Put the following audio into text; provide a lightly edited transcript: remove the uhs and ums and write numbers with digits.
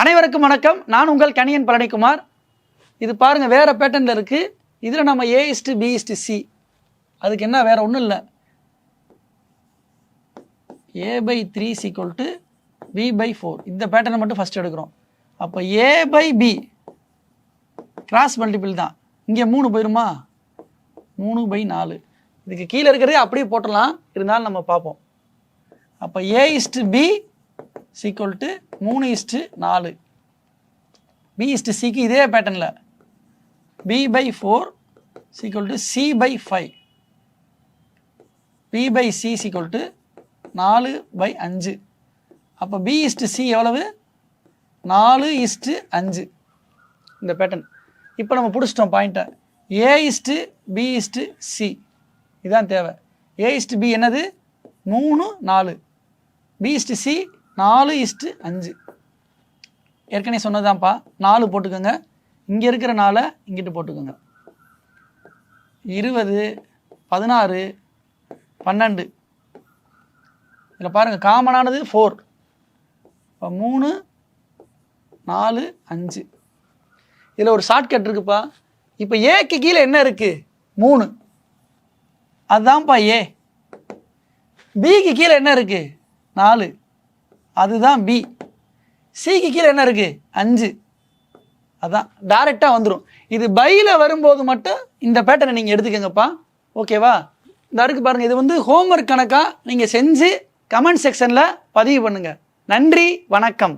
அனைவருக்கும் வணக்கம். நான் உங்கள் கணியன் பழனிக்குமார். இது பாருங்கள், வேறு பேட்டர்னில் இருக்குது. இதில் நம்ம A:B:C, அதுக்கு என்ன வேறு ஒன்றும் இல்லை. A/3 B/4 இந்த பேட்டர்னை மட்டும் ஃபஸ்ட் எடுக்கிறோம். அப்போ A/B கிராஸ் மல்டிபிள் தான். இங்கே 3 போயிருமா, 3/4. இதுக்கு கீழே இருக்கிறதே அப்படியே போட்டலாம், இருந்தாலும் நம்ம பார்ப்போம். அப்போ A:B = 3:4. B:C இதே பேட்டர்னில் B/4 = C/5. B/C = 4/5. அப்போ B:C எவ்வளவு? 4:5 இந்த பேட்டர்ன். இப்போ நம்ம பிடிச்சிட்டோம் பாயிண்ட்டை. A:B:C இதுதான் தேவை. A:B என்னது? 3, 4. B:C 4:5. ஏற்கனவே சொன்னதான்ப்பா. 4 போட்டுக்கோங்க. இங்கே இருக்கிற 4 இங்கிட்டு போட்டுக்கோங்க. 20, 16, 12. இதில் பாருங்கள், காமனானது 4. இப்போ 3, 4, 5. இதில் ஒரு ஷார்ட்கட் இருக்குப்பா. இப்போ ஏக்கு கீழே என்ன இருக்குது? 3. அதுதான்ப்பா ஏ. பிக்கு கீழே என்ன இருக்குது? 4. அதுதான் பி. சிக்கு கீழே என்ன இருக்குது? 5. அதான் டைரெக்டாக வந்துடும். இது பையில் வரும்போது மட்டும் இந்த பேட்டர்னை நீங்கள் எடுத்துக்கங்கப்பா. ஓகேவா? இந்த அடுக்கு பாருங்கள். இது ஹோம்ஒர்க் கணக்காக நீங்கள் செஞ்சு கமெண்ட் செக்ஷனில் பதிவு பண்ணுங்கள். நன்றி, வணக்கம்.